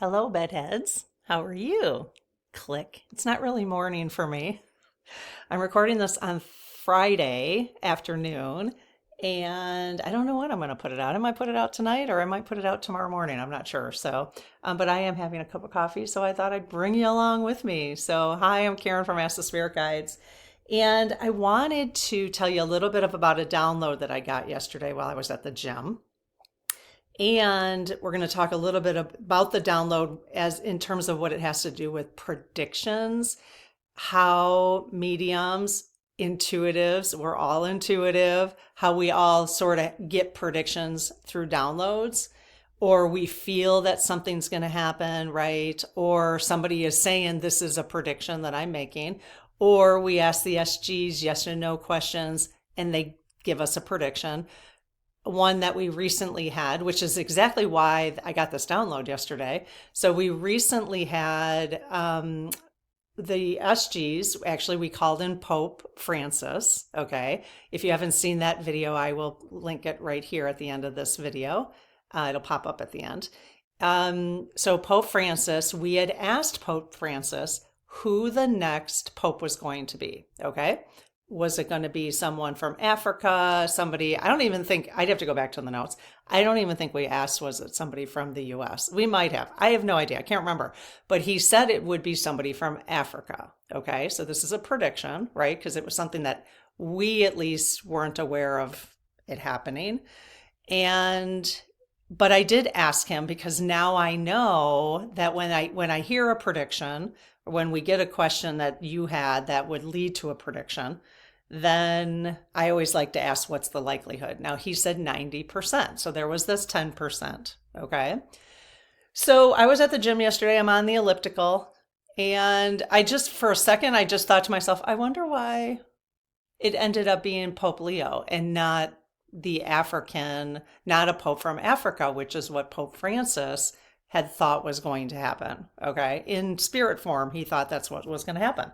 Hello, bedheads. How are you? Click. It's not really morning for me. I'm recording this on Friday afternoon, and I don't know when I'm going to put it out. I might put it out tonight or I might put it out tomorrow morning. I'm not sure. But I am having a cup of coffee, so I thought I'd bring you along with me. So, hi, I'm Karen from Ask the Spirit Guides. And I wanted to tell you a little bit about a download that I got yesterday while I was at the gym. And we're going to talk a little bit about the download as in terms of what it has to do with predictions, how mediums, intuitives, we're all intuitive, how we all sort of get predictions through downloads, or we feel that something's going to happen, right? Or somebody is saying this is a prediction that I'm making, or we ask the SGs yes and no questions and they give us a prediction. One that we recently had, which is exactly why I got this download yesterday. So we recently had the SGs, actually we called in Pope Francis, okay? If you haven't seen that video, I will link it right here at the end of this video. It'll pop up at the end. So Pope Francis, we had asked Pope Francis who the next Pope was going to be, okay? Was it going to be someone from Africa? Somebody, I don't even think, I'd have to go back to the notes. I don't even think we asked, was it somebody from the US? We might have. I have no idea. I can't remember. But he said it would be somebody from Africa. Okay. So this is a prediction, right? Because it was something that we at least weren't aware of it happening. But I did ask him because now I know that when I hear a prediction, or when we get a question that you had that would lead to a prediction, then I always like to ask what's the likelihood. Now he said 90%. So there was this 10%. Okay. So I was at the gym yesterday. I'm on the elliptical. And for a second, I just thought to myself, I wonder why it ended up being Pope Leo and not the African, not a Pope from Africa, which is what Pope Francis had thought was going to happen. Okay. In spirit form, he thought that's what was going to happen.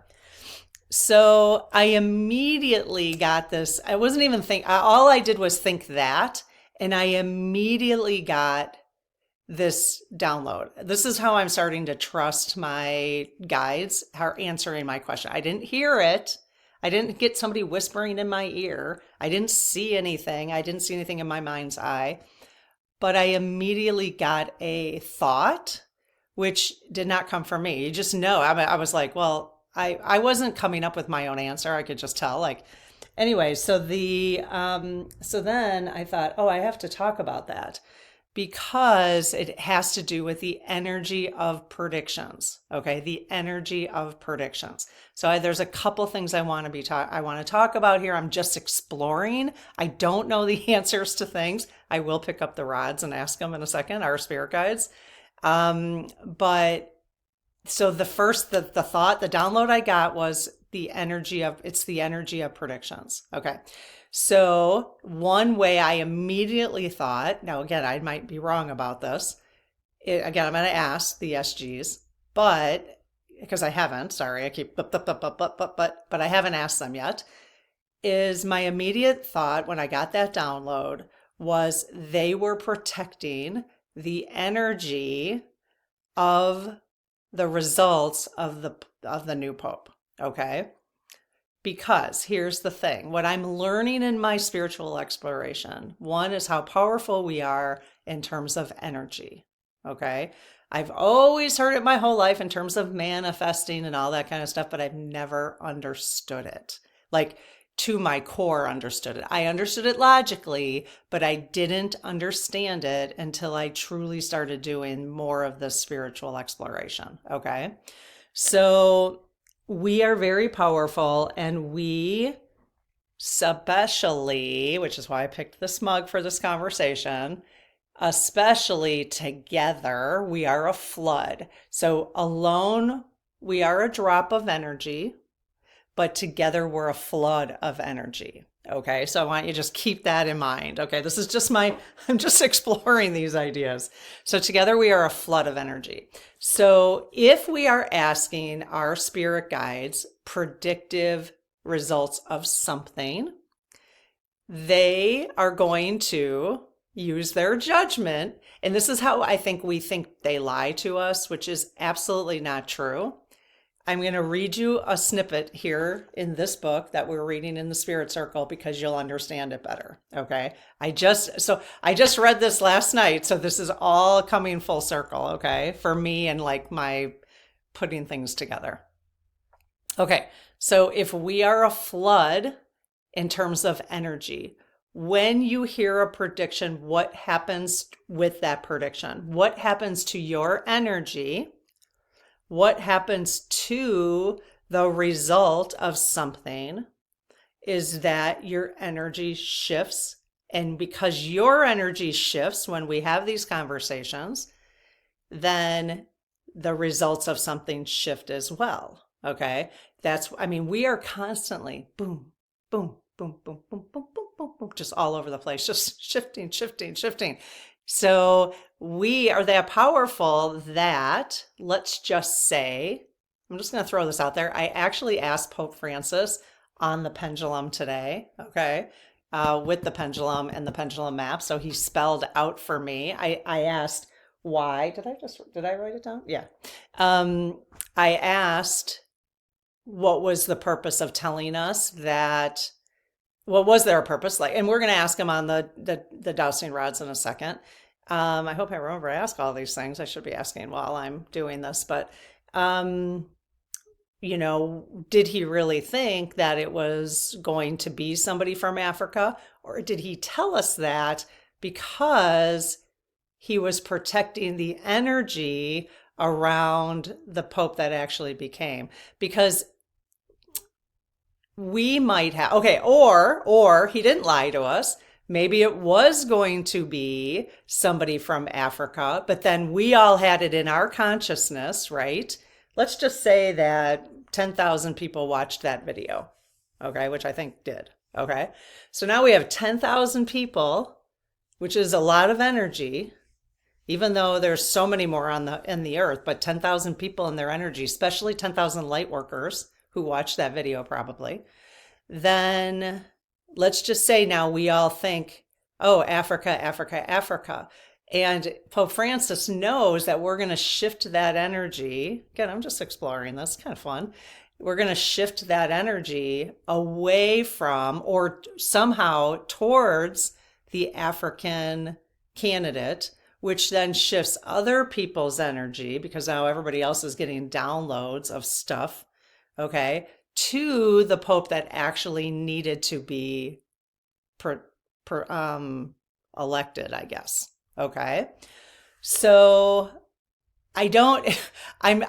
So I immediately got this. I wasn't even all I did was think that, and I immediately got this download. This is how I'm starting to trust my guides are answering my question. I didn't hear it. I didn't get somebody whispering in my ear. I didn't see anything. I didn't see anything in my mind's eye. But I immediately got a thought, which did not come from me. You just know. I was like, well, I wasn't coming up with my own answer. I could just tell. Anyway, so then I thought, oh, I have to talk about that because it has to do with the energy of predictions. Okay, the energy of predictions. So there's a couple things I want to talk about here. I'm just exploring. I don't know the answers to things. I will pick up the rods and ask them in a second, our spirit guides. But so the thought, the download I got was the energy of predictions. Okay. So one way I immediately thought, now again, I might be wrong about this. Again, I'm going to ask the SGs, but because I haven't, sorry, I keep, but I haven't asked them yet, is my immediate thought when I got that download was they were protecting the energy of the results of the new Pope. Okay. Because here's the thing, what I'm learning in my spiritual exploration, one is how powerful we are in terms of energy. Okay. I've always heard it my whole life in terms of manifesting and all that kind of stuff, but I've never understood it. To my core understood it. I understood it logically, but I didn't understand it until I truly started doing more of the spiritual exploration. Okay. So we are very powerful, and we especially, which is why I picked this mug for this conversation, especially together, we are a flood. So alone, we are a drop of energy, but together we're a flood of energy. Okay, so I want you to just keep that in mind. Okay, this is just I'm just exploring these ideas. So together we are a flood of energy. So if we are asking our spirit guides predictive results of something, they are going to use their judgment. And this is how I think we think they lie to us, which is absolutely not true. I'm going to read you a snippet here in this book that we're reading in the Spirit Circle because you'll understand it better. Okay. I just read this last night. So this is all coming full circle. Okay. For me and like my putting things together. Okay. So if we are a flood in terms of energy, when you hear a prediction, what happens with that prediction? What happens to your energy? What happens to the result of something is that your energy shifts. And because your energy shifts when we have these conversations, then the results of something shift as well. Okay. We are constantly boom, boom, boom, boom, boom, boom, boom, boom, boom, just all over the place, just shifting, shifting, shifting. So we are that powerful that, let's just say, I'm just going to throw this out there. I actually asked Pope Francis on the pendulum today, okay, with the pendulum and the pendulum map. So he spelled out for me. I asked why. Did I write it down? Yeah. I asked what was the purpose of telling us that, well, was there a purpose? Like, and we're going to ask him on the dowsing rods in a second. I hope I remember to ask all these things. I should be asking while I'm doing this, but, did he really think that it was going to be somebody from Africa? Or did he tell us that because he was protecting the energy around the Pope that actually became? Because we might have, okay, or he didn't lie to us. Maybe it was going to be somebody from Africa, but then we all had it in our consciousness, right? Let's just say that 10,000 people watched that video, okay, which I think did, okay? So now we have 10,000 people, which is a lot of energy, even though there's so many more in the earth, but 10,000 people in their energy, especially 10,000 light workers who watched that video probably. Then let's just say now we all think, oh, Africa, Africa, Africa. And Pope Francis knows that we're going to shift that energy. Again, I'm just exploring this, kind of fun. We're going to shift that energy away from or somehow towards the African candidate, which then shifts other people's energy because now everybody else is getting downloads of stuff, okay, to the Pope that actually needed to be elected, I guess. Okay. So I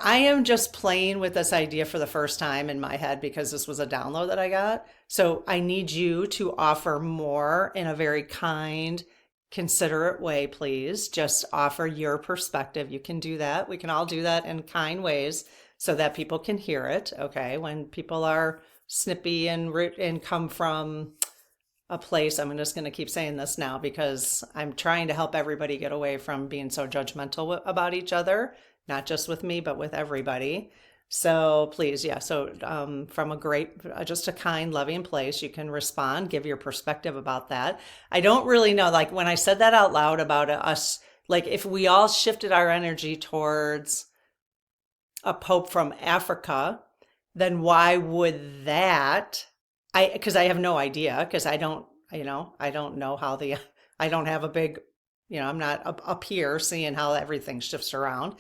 am just playing with this idea for the first time in my head because this was a download that I got. So I need you to offer more in a very kind, considerate way, please. Just offer your perspective. You can do that. We can all do that in kind ways so that people can hear it. Okay. When people are snippy and come from a place, I'm just going to keep saying this now because I'm trying to help everybody get away from being so judgmental about each other, not just with me, but with everybody. So please, yeah. So from just a kind, loving place, you can respond, give your perspective about that. I don't really know, like when I said that out loud about us, like if we all shifted our energy towards a Pope from Africa, then why would that? Because I have no idea, because I don't know how I don't have a big, I'm not up here seeing how everything shifts around.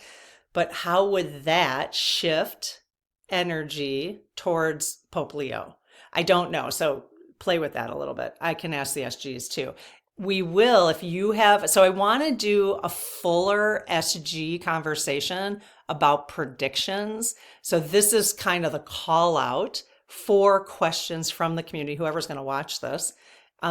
But how would that shift energy towards Pope Leo? I don't know. So play with that a little bit. I can ask the SGs too. We will, if you have, so I want to do a fuller SG conversation about predictions. So this is kind of the call out for questions from the community, whoever's going to watch this.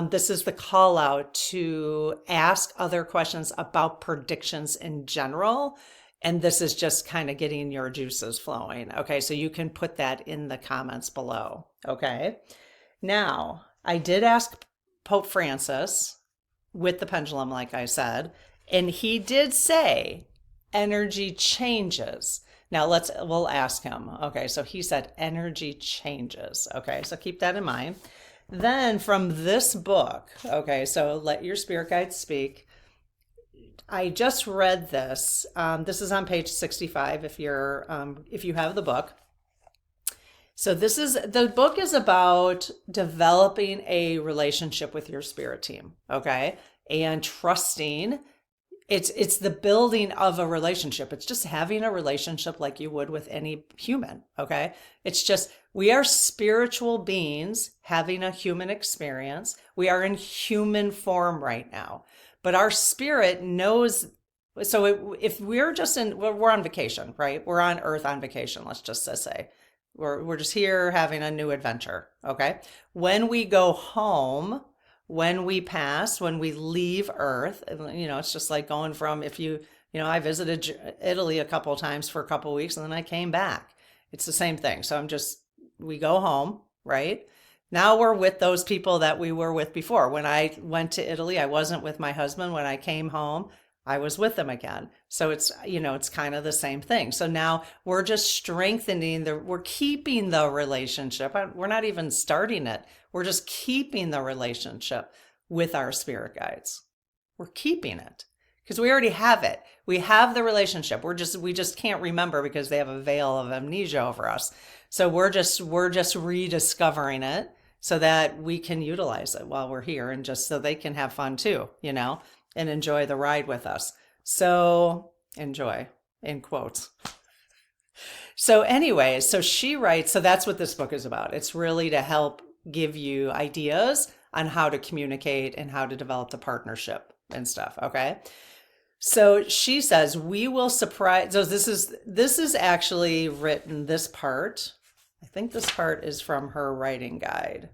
This is the call out to ask other questions about predictions in general. And this is just kind of getting your juices flowing. Okay, so you can put that in the comments below. Okay, now I did ask Pope Francis with the pendulum, like I said, and he did say energy changes. Now we'll ask him. Okay, so he said energy changes. Okay, so keep that in mind. Then from this book, okay, so Let Your Spirit Guides Speak. I just read this. This is on page 65 if you have the book. So the book is about developing a relationship with your spirit team, okay? And trusting. It's the building of a relationship. It's just having a relationship like you would with any human, okay? It's just we are spiritual beings having a human experience. We are in human form right now. But our spirit knows. So if we're just we're on vacation, right? We're on Earth on vacation, let's just say. We're just here having a new adventure, okay? When we go home, when we pass, when we leave Earth, it's just like going from I visited Italy a couple of times for a couple of weeks and then I came back. It's the same thing. So we go home, right? Now we're with those people that we were with before. When I went to Italy, I wasn't with my husband. When I came home, I was with them again. So it's kind of the same thing. So now we're just strengthening we're keeping the relationship. We're not even starting it. We're just keeping the relationship with our spirit guides. We're keeping it because we already have it. We have the relationship. We just can't remember because they have a veil of amnesia over us. So we're just rediscovering it so that we can utilize it while we're here and just so they can have fun too, and enjoy the ride with us. So enjoy, in quotes. So anyway, so she writes, so that's what this book is about. It's really to help give you ideas on how to communicate and how to develop the partnership and stuff, okay? So she says, we will surprise, so this is actually written, this part. I think this part is from her writing guide.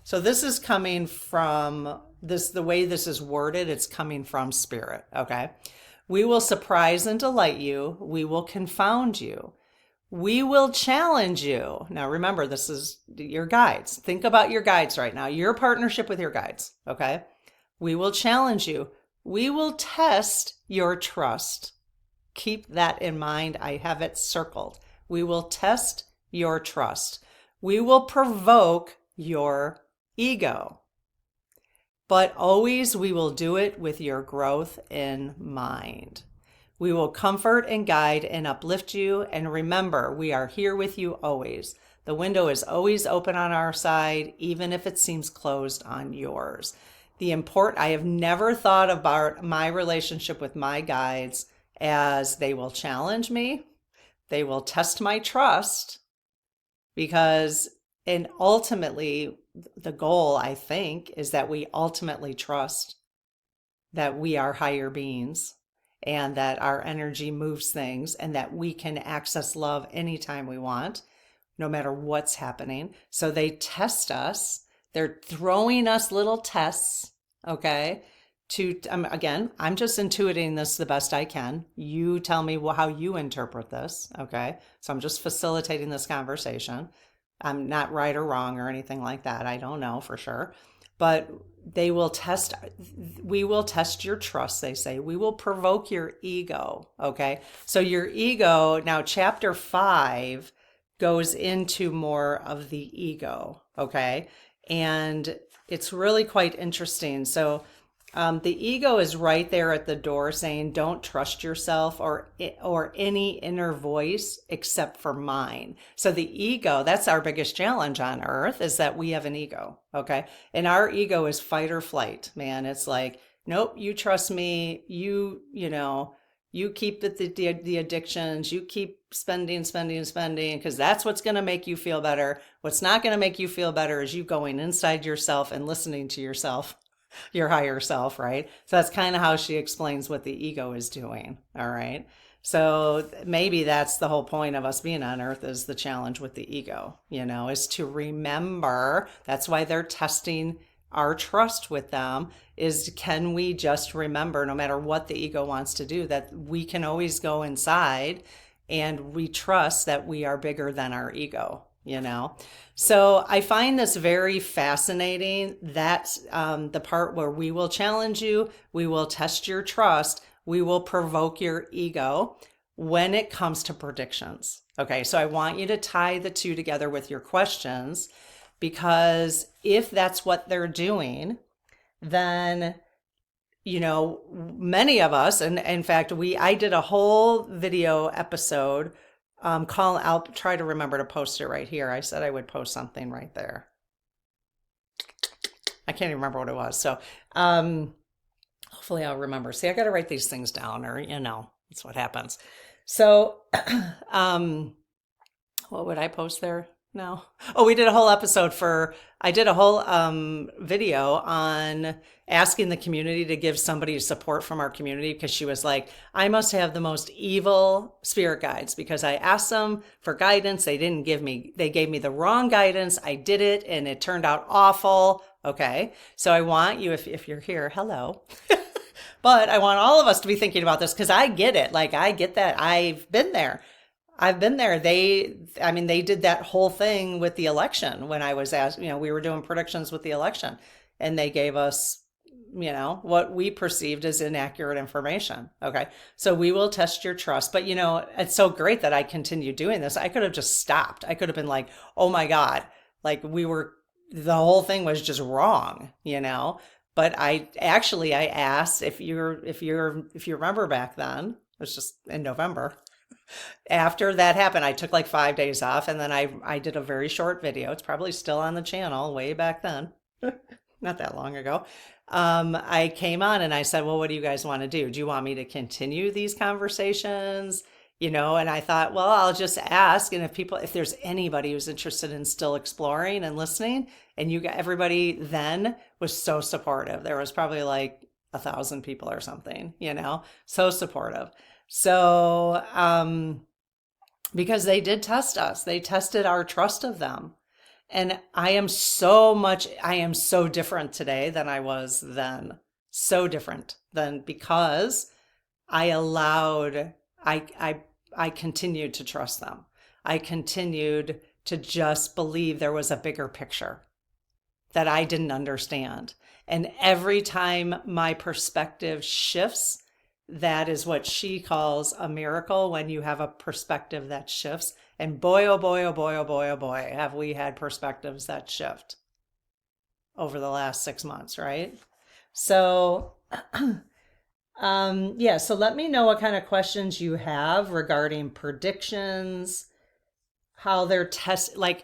So this is coming from the way this is worded, it's coming from spirit, okay? We will surprise and delight you. We will confound you. We will challenge you. Now remember, this is your guides. Think about your guides right now, your partnership with your guides, okay? We will challenge you. We will test your trust. Keep that in mind. I have it circled. We will test your trust. We will provoke your ego. But always we will do it with your growth in mind. We will comfort and guide and uplift you. And remember, we are here with you always. The window is always open on our side, even if it seems closed on yours. I have never thought about my relationship with my guides as they will challenge me. They will test my trust and ultimately the goal, I think, is that we ultimately trust that we are higher beings and that our energy moves things and that we can access love anytime we want, no matter what's happening. So they test us. They're throwing us little tests, okay? Again, I'm just intuiting this the best I can. You tell me how you interpret this, okay? So I'm just facilitating this conversation. I'm not right or wrong or anything like that. I don't know for sure. But we will test your trust, they say. We will provoke your ego, okay? So your ego, now chapter 5 goes into more of the ego, okay? And it's really quite interesting. So the ego is right there at the door saying, don't trust yourself or any inner voice except for mine. So the ego, that's our biggest challenge on earth, is that we have an ego, okay? And our ego is fight or flight, man. It's like, nope, you trust me. You keep the addictions. You keep spending, because that's what's going to make you feel better. What's not going to make you feel better is you going inside yourself and listening to yourself, your higher self, right? So that's kind of how she explains what the ego is doing, all right? So maybe that's the whole point of us being on earth, is the challenge with the ego, is to remember. That's why they're testing our trust with them, is can we just remember, no matter what the ego wants to do, that we can always go inside and we trust that we are bigger than our ego, So I find this very fascinating. That's the part where we will challenge you, we will test your trust, we will provoke your ego when it comes to predictions. Okay, so I want you to tie the two together with your questions. because if that's what they're doing, then many of us, and in fact, I did a whole video episode. I'll try to remember to post it right here. I said I would post something right there. I can't even remember what it was. So, hopefully I'll remember. See, I got to write these things down, or that's what happens. So, what would I post there now? Oh, we did a whole episode I did a whole video on asking the community to give somebody support from our community, because she was like, I must have the most evil spirit guides because I asked them for guidance. They gave me the wrong guidance. I did it and it turned out awful. Okay. So I want you, if you're here, hello. But I want all of us to be thinking about this, because I get it. Like, I get that. I've been there. They did that whole thing with the election when I was asked, we were doing predictions with the election, and they gave us, what we perceived as inaccurate information. Okay. So we will test your trust. But, it's so great that I continue doing this. I could have just stopped. I could have been like, oh my God, like the whole thing was just wrong, But I asked, if you remember back then, it was just in November. After that happened, I took like 5 days off, and then I did a very short video. It's probably still on the channel way back then, not that long ago. I came on and I said, well, what do you guys want to do? Do you want me to continue these conversations? And I thought, well, I'll just ask. And if there's anybody who's interested in still exploring and listening, and everybody then was so supportive. There was probably like 1,000 people or something, so supportive. So, because they did test us, they tested our trust of them. And I am so different today than I was then. So different than, because I continued to trust them. I continued to just believe there was a bigger picture that I didn't understand. And every time my perspective shifts, that is what she calls a miracle, when you have a perspective that shifts. And boy, oh boy, oh boy, oh boy, oh boy, have we had perspectives that shift over the last 6 months, right? So, so let me know what kind of questions you have regarding predictions, how they're tested,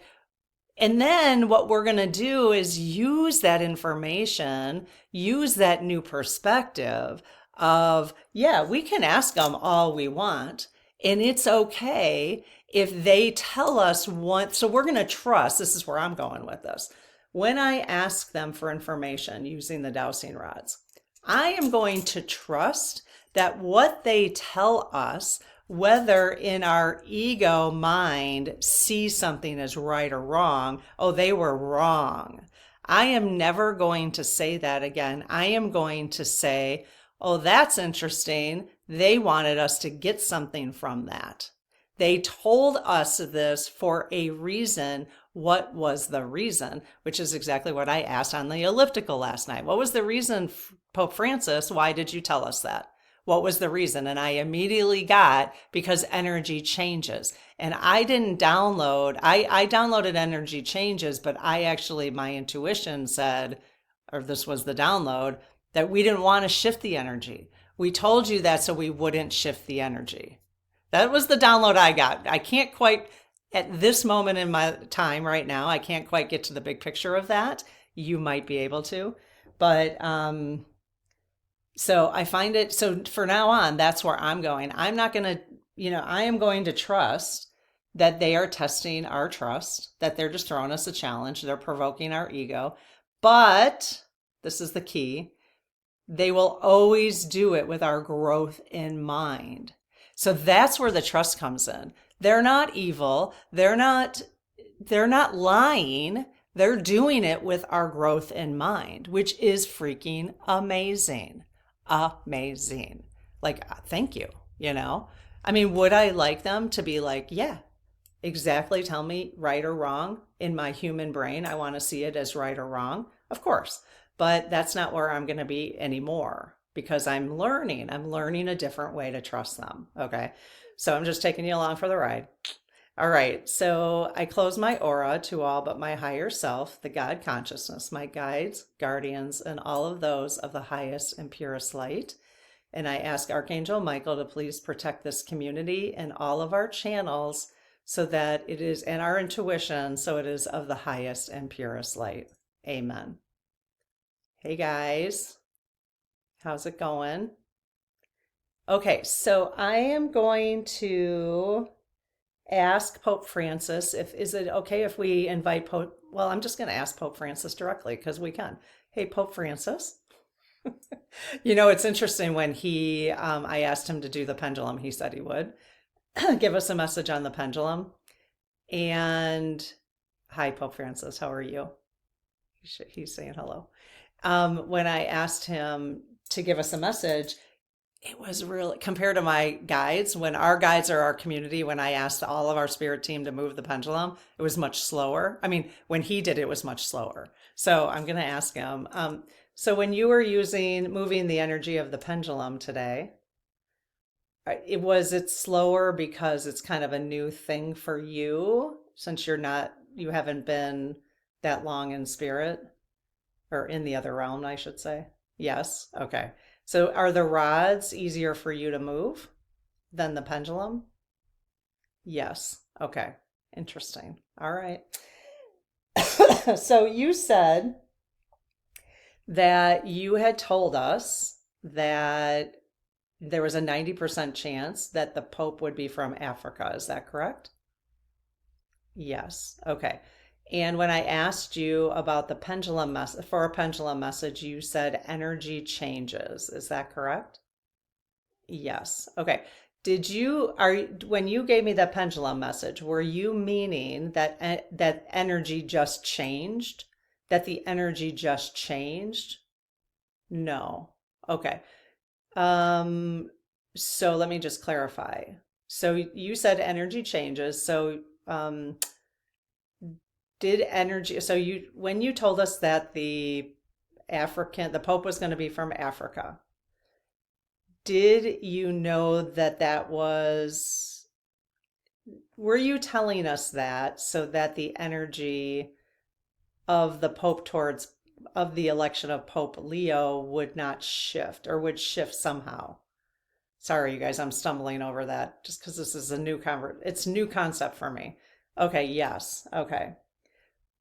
and then what we're going to do is use that information, use that new perspective of, we can ask them all we want, and it's okay if they tell us what. So we're going to trust. This is where I'm going with this. When I ask them for information using the dowsing rods, I am going to trust that what they tell us, whether in our ego mind sees something as right or wrong, oh, they were wrong. I am never going to say that again. I am going to say, oh, that's interesting. They wanted us to get something from that. They told us this for a reason. What was the reason? Which is exactly what I asked on the elliptical last night. What was the reason, Pope Francis? Why did you tell us that? What was the reason? And I immediately got, because energy changes. And I didn't download, I downloaded energy changes, but my intuition said, or this was the download, that we didn't want to shift the energy. We told you that so we wouldn't shift the energy. That was the download I got. I can't quite, at this moment in my time right now, I can't quite get to the big picture of that. You might be able to. But so I find it, so for now on, that's where I'm going. I'm not going to, I am going to trust that they are testing our trust, that they're just throwing us a challenge. They're provoking our ego. But this is the key. They will always do it with our growth in mind. So that's where the trust comes in. They're not evil. They're not lying. They're doing it with our growth in mind, which is freaking amazing. Amazing. Thank you. Would I like them to be like, yeah, exactly. Tell me right or wrong. In my human brain, I want to see it as right or wrong. Of course. But that's not where I'm going to be anymore, because I'm learning a different way to trust them. Okay. So I'm just taking you along for the ride. All right, so I close my aura to all but my higher self, the God consciousness, my guides, guardians, and all of those of the highest and purest light. And I ask Archangel Michael to please protect this community and all of our channels so that it is, and our intuition, so it is of the highest and purest light. Amen. Hey guys, how's it going? Okay, so I am going to ask Pope Francis if is it okay if we invite Pope, well, I'm just going to ask Pope Francis directly because we can. Hey, Pope Francis. You know, it's interesting when I asked him to do the pendulum, he said he would give us a message on the pendulum. And hi, Pope Francis, how are you? He's saying hello. When I asked him to give us a message, it was really, compared to my guides, when our guides are our community, when I asked all of our spirit team to move the pendulum, it was much slower. I mean, when he did it was much slower. So I'm going to ask him. So when you were moving the energy of the pendulum today, was it slower because it's kind of a new thing for you since you haven't been that long in spirit or in the other realm, I should say? Yes. Okay. So are the rods easier for you to move than the pendulum? Yes. Okay. Interesting. All right. So you said that you had told us that there was a 90% chance that the Pope would be from Africa. Is that correct? Yes. Okay. And when I asked you about the pendulum for a pendulum message, you said energy changes. Is that correct? Yes. Okay. When you gave me that pendulum message, were you meaning that that energy just changed? That the energy just changed? No. Okay. Um, so let me just clarify. So you said energy changes. So did energy, so when you told us that the Pope was going to be from Africa, did you know were you telling us that so that the energy of the Pope of the election of Pope Leo would not shift or would shift somehow? Sorry, you guys, I'm stumbling over that just because this is it's new concept for me. Okay, yes. Okay.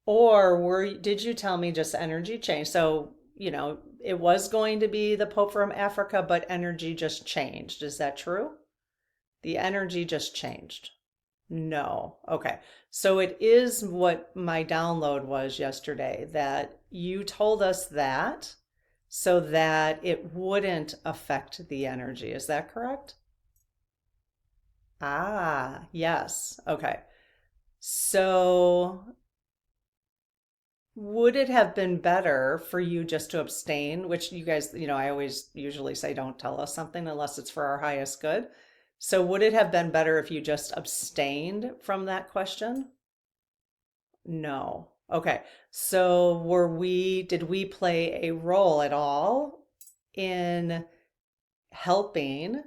Or did you tell me just energy change? So, it was going to be the Pope from Africa, but energy just changed. Is that true? The energy just changed. No. Okay. So it is what my download was yesterday, that you told us that so that it wouldn't affect the energy. Is that correct? Ah, yes. Okay. So would it have been better for you just to abstain, which you guys, I always usually say don't tell us something unless it's for our highest good. So would it have been better if you just abstained from that question? No. Okay. So did we play a role at all in helping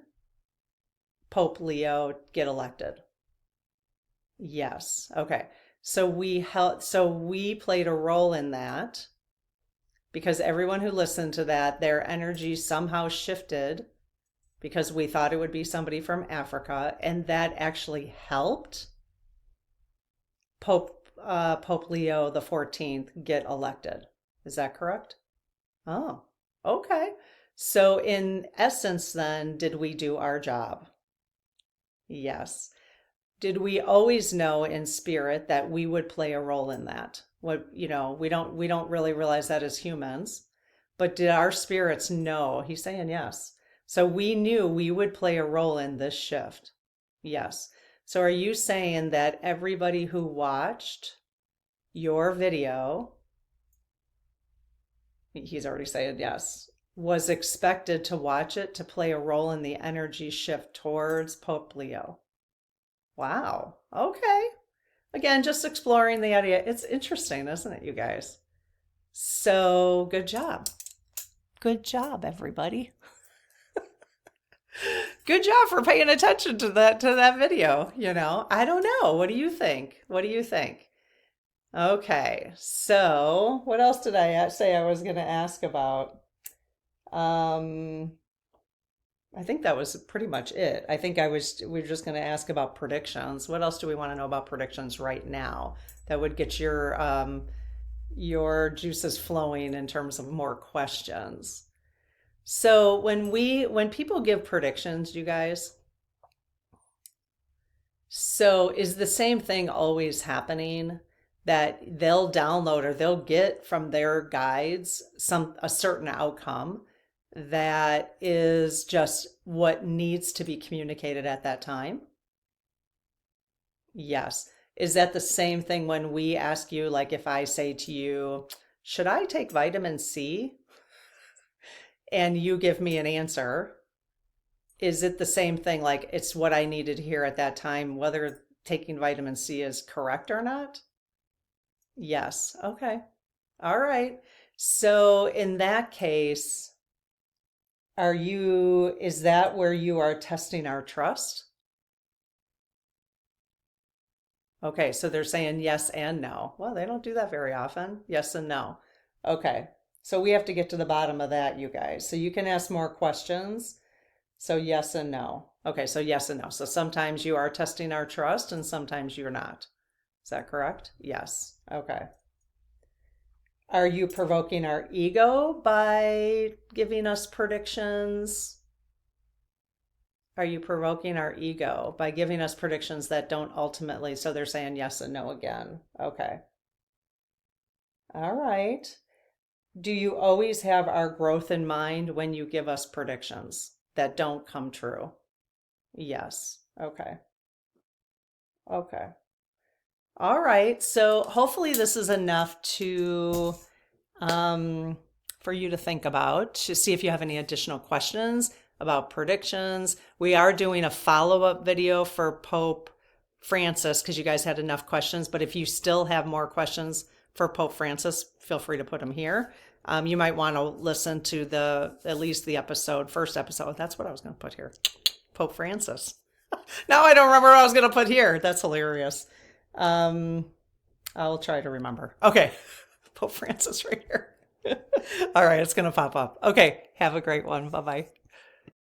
Pope Leo get elected? Yes. Okay. So we played a role in that because everyone who listened to that, their energy somehow shifted because we thought it would be somebody from Africa, and that actually helped Pope Leo the 14th get elected. Is that correct? Oh, okay. So in essence, then, did we do our job? Yes. Did we always know in spirit that we would play a role in that? We don't really realize that as humans, but did our spirits know? He's saying yes. So we knew we would play a role in this shift. Yes. So are you saying that everybody who watched your video, he's already saying yes, was expected to watch it to play a role in the energy shift towards Pope Leo? Wow. Okay. Again, just exploring the idea. It's interesting, isn't it, you guys? So good job. Good job, everybody. Good job for paying attention to that video, you know. I don't know. What do you think? What do you think? Okay. So, what else did I say I was going to ask about? Um, I think that was pretty much it. I think we were just going to ask about predictions. What else do we want to know about predictions right now that would get your juices flowing in terms of more questions? So when people give predictions, you guys, so is the same thing always happening that they'll download or they'll get from their guides a certain outcome that is just what needs to be communicated at that time? Yes. Is that the same thing when we ask you, like if I say to you, should I take vitamin C? And you give me an answer, is it the same thing? Like it's what I needed to hear at that time, whether taking vitamin C is correct or not? Yes. Okay. All right. So in that case, is that where you are testing our trust? Okay, so they're saying yes and no. Well, they don't do that very often. Yes and no. Okay, so we have to get to the bottom of that, you guys. So you can ask more questions. So yes and no. Okay, so yes and no. So sometimes you are testing our trust and sometimes you're not. Is that correct? Yes. Okay. Are you provoking our ego by giving us predictions? Are you provoking our ego by giving us predictions that don't ultimately, so they're saying yes and no again? Okay. All right. Do you always have our growth in mind when you give us predictions that don't come true? Yes. Okay. Okay. All right. So hopefully this is enough um, for you to think about, to see if you have any additional questions about predictions. We are doing a follow-up video for Pope Francis because you guys had enough questions. But if you still have more questions for Pope Francis, feel free to put them here. You might want to listen to at least the first episode. That's what I was going to put here. Pope Francis. Now I don't remember what I was going to put here. That's hilarious. I'll try to remember. Okay. Pope Francis right here. All right. It's going to pop up. Okay. Have a great one. Bye-bye.